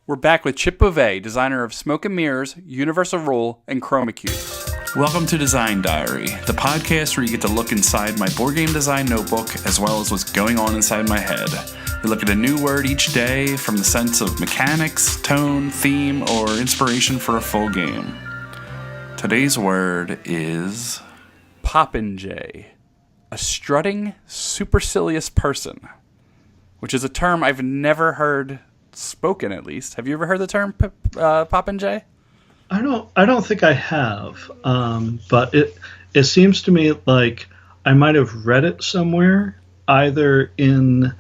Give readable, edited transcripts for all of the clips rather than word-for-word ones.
We're back with Chip Beauvais, designer of Smoke and Mirrors, Universal Rule, and Chroma Cubes. Welcome to Design Diary, the podcast where you get to look inside my board game design notebook as well as what's going on inside my head. We look at a new word each day from the sense of mechanics, tone, theme, or inspiration for a full game. Today's word is Popinjay, a strutting, supercilious person, which is a term I've never heard spoken, at least. Have you ever heard the term Popinjay? I don't think I have, but it seems to me like I might have read it somewhere, either in,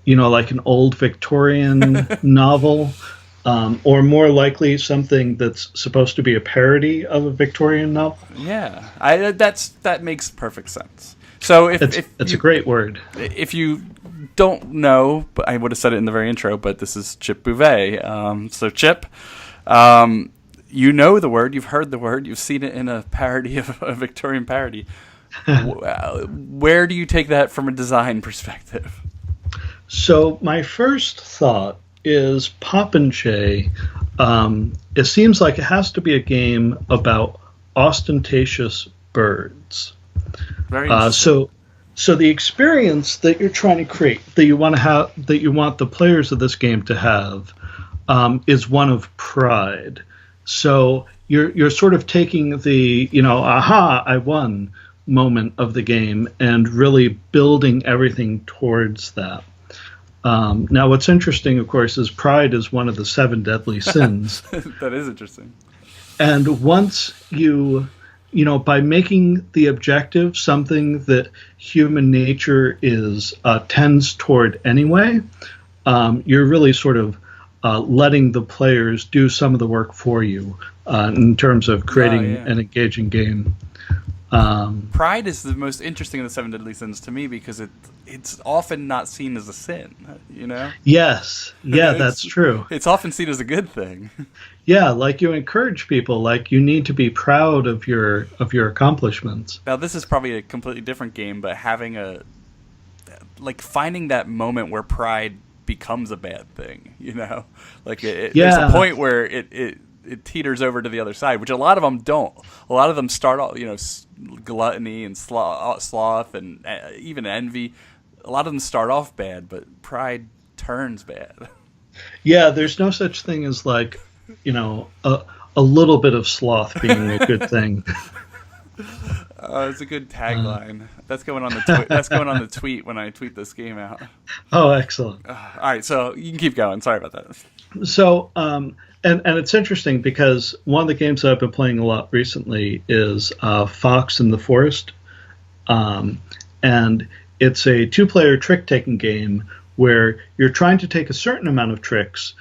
like an old Victorian novel, or more likely something that's supposed to be a parody of a Victorian novel. Yeah, that makes perfect sense. So it's a great word. If you don't know, but I would have said it in the very intro, but this is Chip Beauvais. So Chip, you know the word, you've heard the word, you've seen it in a parody of a Victorian parody. Where do you take that from a design perspective? So my first thought is Popinjay. It seems like it has to be a game about ostentatious birds. Very interesting. So the experience that you're trying to create, that you want to have, that you want the players of this game to have, is one of pride. So you're sort of taking the aha, I won moment of the game and really building everything towards that. Now, what's interesting, of course, is pride is one of the 7 deadly sins. That is interesting. And once by making the objective something that human nature tends toward anyway, you're really sort of letting the players do some of the work for you in terms of creating an engaging game. Pride is the most interesting of the 7 deadly sins to me because it's often not seen as a sin, Yes, yeah, that's true. It's often seen as a good thing. Yeah, like you encourage people, like you need to be proud of your accomplishments. Now, this is probably a completely different game, but having finding that moment where pride becomes a bad thing, there's a point where it teeters over to the other side, which a lot of them don't. A lot of them start off, gluttony and sloth and even envy. A lot of them start off bad, but pride turns bad. Yeah, there's no such thing as a little bit of sloth being a good thing. It's a good tagline. That's going on the tweet when I tweet this game out. Oh, excellent. All right, so you can keep going. Sorry about that. So, and it's interesting because one of the games that I've been playing a lot recently is Fox in the Forest, and it's a 2-player trick-taking game where you're trying to take a certain amount of tricks,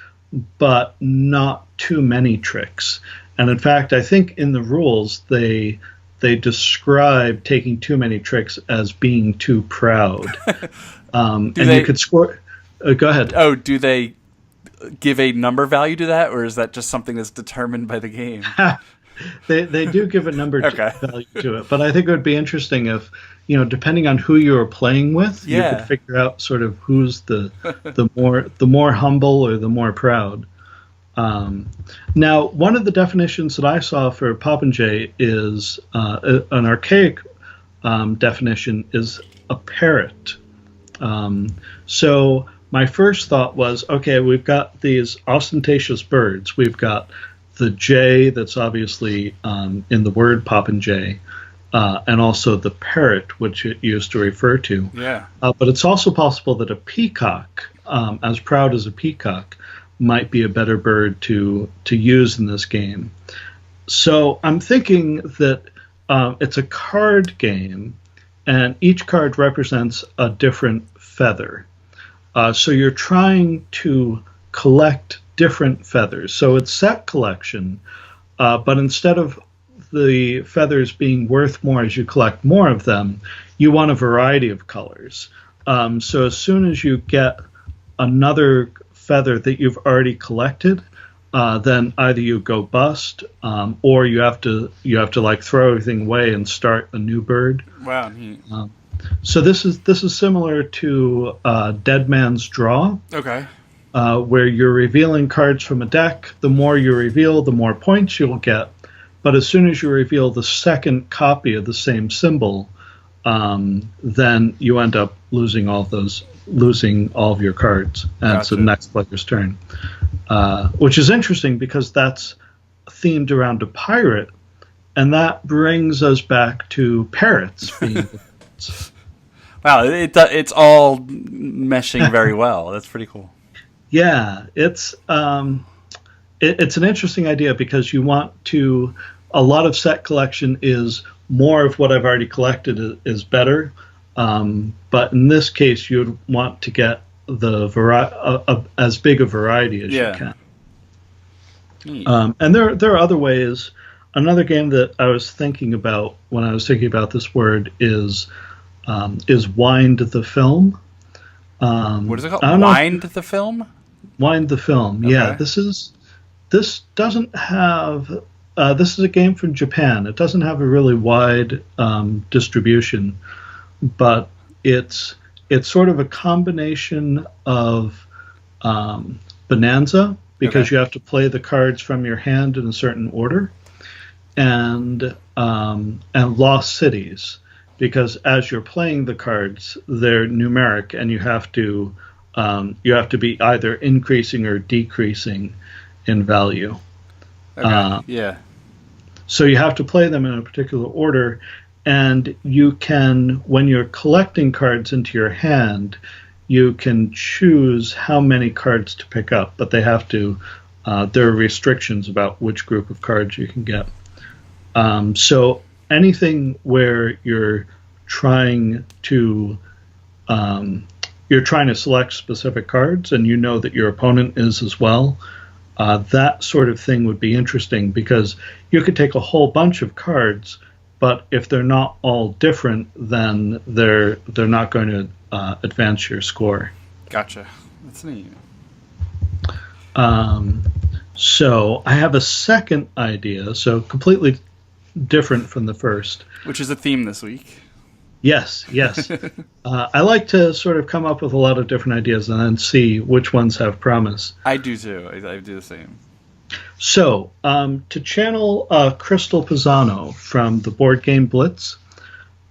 but not too many tricks. And in fact, I think in the rules they describe taking too many tricks as being too proud. You could score. Go ahead. Oh, do they give a number value to that, or is that just something that's determined by the game? They do give a number value to it, but I think it would be interesting if, depending on who you are playing with, you could figure out sort of who's the more humble or the more proud. Now, one of the definitions that I saw for Popinjay is an archaic definition is a parrot. So my first thought was, okay, we've got these ostentatious birds. We've got the J that's obviously in the word Popinjay, and also the parrot, which it used to refer to. Yeah. But it's also possible that a peacock, as proud as a peacock, might be a better bird to use in this game. So I'm thinking that it's a card game, and each card represents a different feather. So you're trying to collect different feathers. So it's set collection, but instead of the feathers being worth more as you collect more of them, you want a variety of colors. So as soon as you get another feather that you've already collected, then either you go bust, or you have to throw everything away and start a new bird. Wow. Neat. So this is similar to Dead Man's Draw. Okay. where you're revealing cards from a deck. The more you reveal, the more points you'll get. But as soon as you reveal the second copy of the same symbol, then you end up losing all of your cards, and it's the next player's turn. Which is interesting because that's themed around a pirate, and that brings us back to parrots being. Wow, it's all meshing very well. That's pretty cool. Yeah, it's an interesting idea because you want to. A lot of set collection is more of what I've already collected is better, but in this case, you'd want to get the as big a variety as you can. And there are other ways. Another game that I was thinking about when I was thinking about this word is Wind the Film. What is it called? Wind the Film? Wind the Film. Okay. Yeah, this doesn't have. This is a game from Japan. It doesn't have a really wide distribution, but it's sort of a combination of Bonanza, because you have to play the cards from your hand in a certain order, and Lost Cities, because as you're playing the cards, they're numeric, and you have to be either increasing or decreasing in value. Yeah. So you have to play them in a particular order, and you can, when you're collecting cards into your hand, you can choose how many cards to pick up, but they have to. There are restrictions about which group of cards you can get. So anything where you're trying to select specific cards, and you know that your opponent is as well. That sort of thing would be interesting because you could take a whole bunch of cards, but if they're not all different, then they're not going to advance your score. Gotcha. That's neat. So I have a second idea, so completely different from the first. Which is a theme this week. Yes. I like to sort of come up with a lot of different ideas and then see which ones have promise. I do too. I do the same. So, to channel Crystal Pisano from the board game Blitz,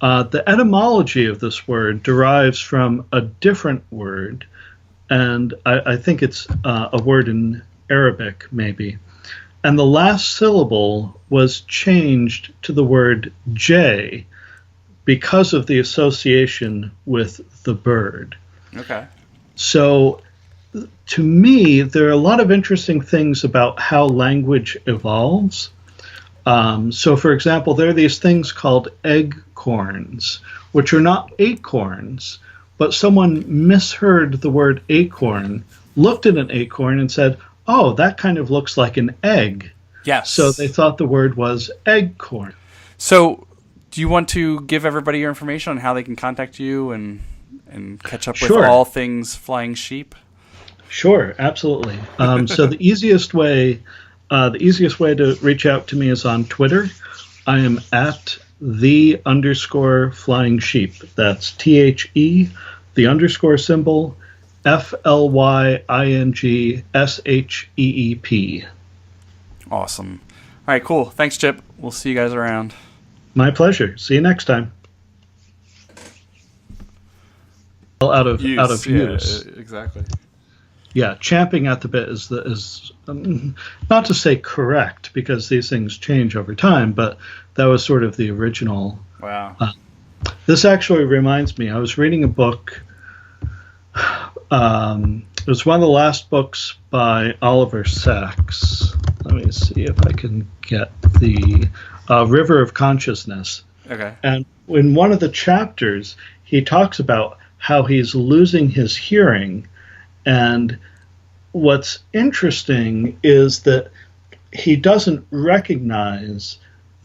the etymology of this word derives from a different word, and I think it's a word in Arabic, maybe. And the last syllable was changed to the word jay, because of the association with the bird. Okay. So, to me, there are a lot of interesting things about how language evolves. So, for example, there are these things called acorns, which are not acorns, but someone misheard the word acorn, looked at an acorn and said, oh, that kind of looks like an egg. Yes. So they thought the word was eggcorn. So, do you want to give everybody your information on how they can contact you and catch up with all things flying sheep? Sure, absolutely. So the easiest way to reach out to me is on Twitter. I am at _flying sheep. That's THE, the underscore symbol, FLYINGSHEEP. Awesome. All right, cool. Thanks, Chip. We'll see you guys around. My pleasure. See you next time. Out of use. Exactly. Yeah, champing at the bit is not to say correct, because these things change over time, but that was sort of the original. Wow. This actually reminds me, I was reading a book. It was one of the last books by Oliver Sacks. Let me see if I can get the River of Consciousness. Okay. And in one of the chapters, he talks about how he's losing his hearing. And what's interesting is that he doesn't recognize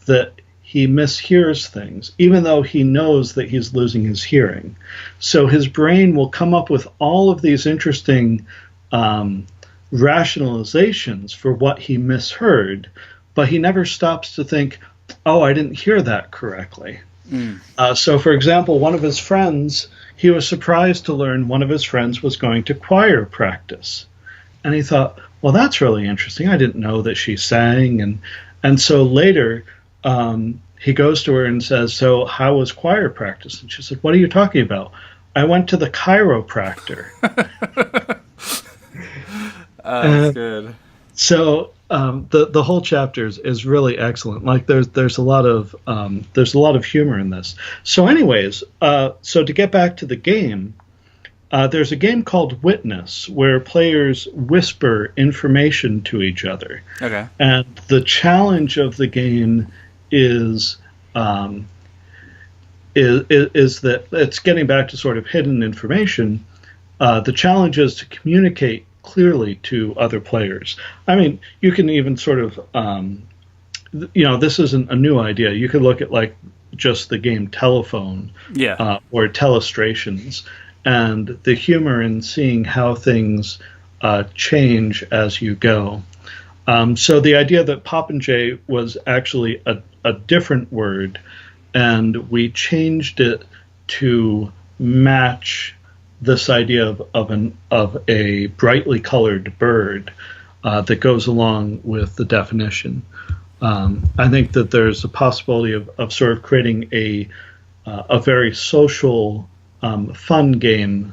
that he mishears things, even though he knows that he's losing his hearing. So his brain will come up with all of these interesting rationalizations for what he misheard, but he never stops to think, oh, I didn't hear that correctly. So, for example, one of his friends, he was surprised to learn one of his friends was going to choir practice. And he thought, well, that's really interesting. I didn't know that she sang. And so later, he goes to her and says, so how was choir practice? And she said, what are you talking about? I went to the chiropractor. That's good. So the whole chapter is really excellent. Like there's a lot of humor in this. So anyways, so to get back to the game, there's a game called Witness where players whisper information to each other. Okay. And the challenge of the game is that it's getting back to sort of hidden information. The challenge is to communicate clearly to other players. I mean, you can even sort of, this isn't a new idea. You could look at like just the game Telephone, or Telestrations, and the humor in seeing how things change as you go. So the idea that Popinjay was actually a different word, and we changed it to match this idea of a brightly colored bird that goes along with the definition. I think that there's a possibility of sort of creating a very social, fun game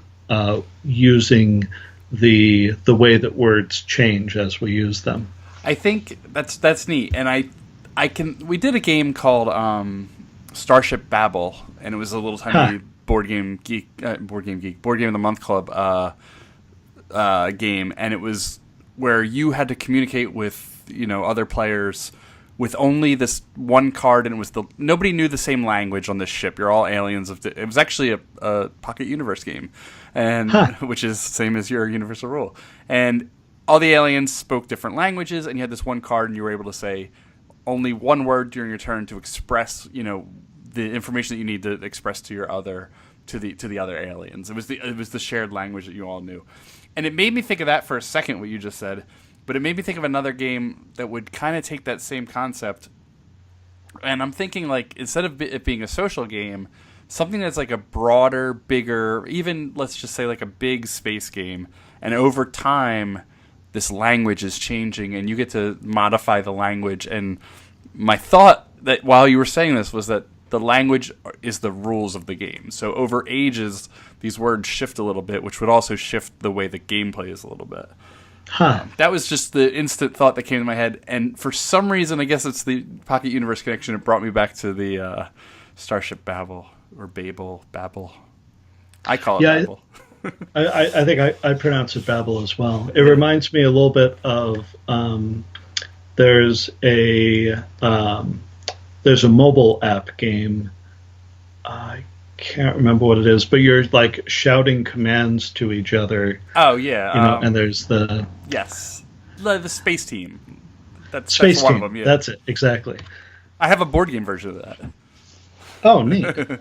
using the way that words change as we use them. I think that's neat, and we did a game called Starship Babel, and it was a little tiny Board Game of the Month Club game, and it was where you had to communicate with other players with only this one card, and it was nobody knew the same language on this ship. You're all aliens. It was actually a Pocket Universe game, and which is same as your Universal Rule, and all the aliens spoke different languages, and you had this one card, and you were able to say only one word during your turn to express the information that you need to express to your other to the other aliens. It was the shared language that you all knew, and it made me think of that for a second, what you just said. But it made me think of another game that would kind of take that same concept, and I'm thinking like instead of it being a social game, something that's like a broader, bigger, even let's just say like a big space game, and over time this language is changing, and you get to modify the language. And my thought that while you were saying this was that the language is the rules of the game. So over ages, these words shift a little bit, which would also shift the way the gameplay is a little bit. That was just the instant thought that came to my head. And for some reason, I guess it's the Pocket Universe connection, it brought me back to the Starship Babel, or Babel. I call it Babel. I think I pronounce it Babel as well. It reminds me a little bit of there's a mobile app game. I can't remember what it is, but you're like shouting commands to each other. Oh yeah, and there's the Space Team. That's Space one Team. of them. Yeah, that's it exactly. I have a board game version of that. Oh, neat. All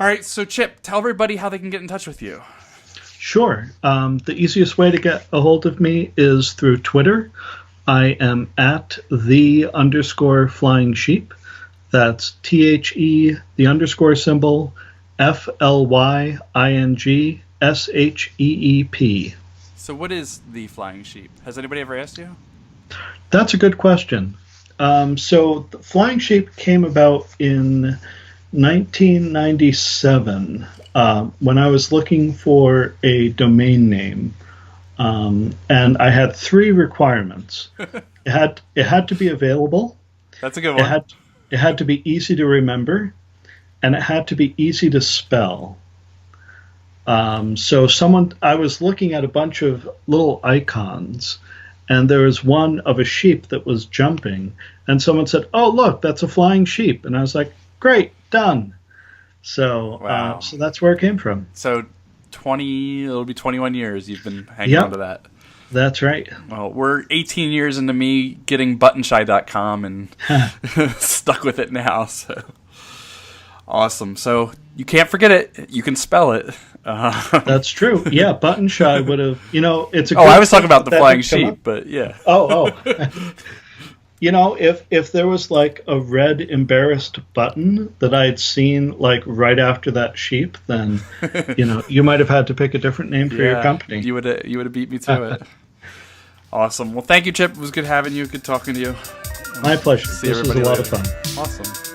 right, so Chip, tell everybody how they can get in touch with you. Sure. The easiest way to get a hold of me is through Twitter. I am at _flying sheep. That's THE, the underscore symbol, FLYINGSHEEP. So what is the Flying Sheep? Has anybody ever asked you? That's a good question. So the Flying Sheep came about in 1997 when I was looking for a domain name. And I had 3 requirements. It had to be available. That's a good one. It had to be easy to remember, and it had to be easy to spell. So I was looking at a bunch of little icons, and there was one of a sheep that was jumping, and someone said, "Oh, look, that's a flying sheep," and I was like, "Great, done." So, wow. So that's where it came from. So, it'll be 21 years you've been hanging on to that. That's right. Well, we're 18 years into me getting buttonshy.com and stuck with it now. So awesome. So you can't forget it. You can spell it. That's true. Yeah, Buttonshy would have, it's a I was talking about the flying sheep, but yeah. Oh. If there was like a red embarrassed button that I had seen like right after that sheep, then, you might have had to pick a different name for your company. You would have beat me to it. Awesome. Well, thank you, Chip. It was good having you. Good talking to you. My pleasure. This was a lot of fun. Awesome.